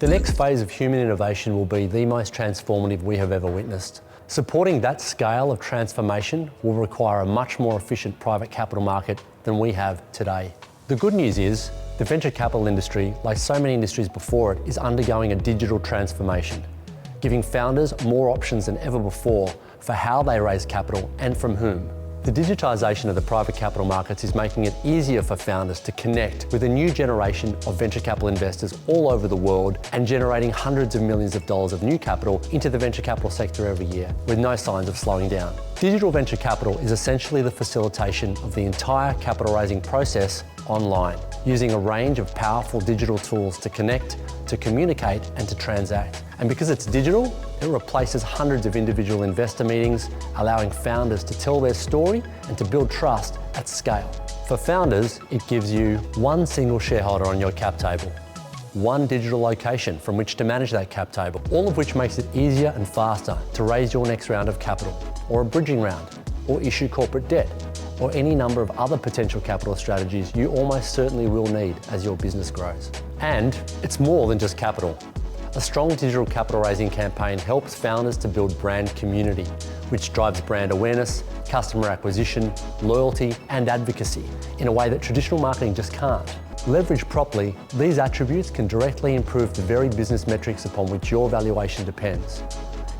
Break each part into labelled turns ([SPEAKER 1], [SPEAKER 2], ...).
[SPEAKER 1] The next phase of human innovation will be the most transformative we have ever witnessed. Supporting that scale of transformation will require a much more efficient private capital market than we have today. The good news is, the venture capital industry, like so many industries before it, is undergoing a digital transformation, giving founders more options than ever before for how they raise capital and from whom. The digitisation of the private capital markets is making it easier for founders to connect with a new generation of venture capital investors all over the world and generating hundreds of millions of dollars of new capital into the venture capital sector every year, with no signs of slowing down. Digital venture capital is essentially the facilitation of the entire capital raising process online, using a range of powerful digital tools to connect, to communicate and to transact. And because it's digital, it replaces hundreds of individual investor meetings, allowing founders to tell their story and to build trust at scale. For founders, it gives you one single shareholder on your cap table, one digital location from which to manage that cap table, all of which makes it easier and faster to raise your next round of capital, or a bridging round, or issue corporate debt, or any number of other potential capital strategies you almost certainly will need as your business grows. And it's more than just capital. A strong digital capital raising campaign helps founders to build brand community, which drives brand awareness, customer acquisition, loyalty, and advocacy in a way that traditional marketing just can't. Leveraged properly, these attributes can directly improve the very business metrics upon which your valuation depends.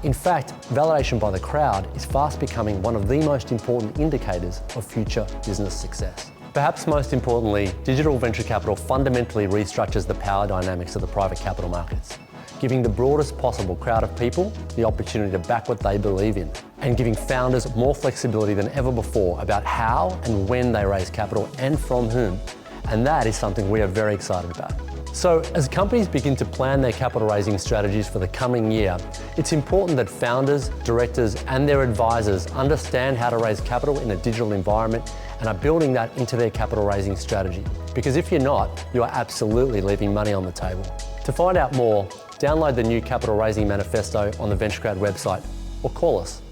[SPEAKER 1] In fact, validation by the crowd is fast becoming one of the most important indicators of future business success. Perhaps most importantly, digital venture capital fundamentally restructures the power dynamics of the private capital markets, giving the broadest possible crowd of people the opportunity to back what they believe in, and giving founders more flexibility than ever before about how and when they raise capital and from whom. And that is something we are very excited about. So as companies begin to plan their capital raising strategies for the coming year, it's important that founders, directors, and their advisors understand how to raise capital in a digital environment and are building that into their capital raising strategy. Because if you're not, you are absolutely leaving money on the table. To find out more, download the new Capital Raising Manifesto on the VentureCrowd website or call us.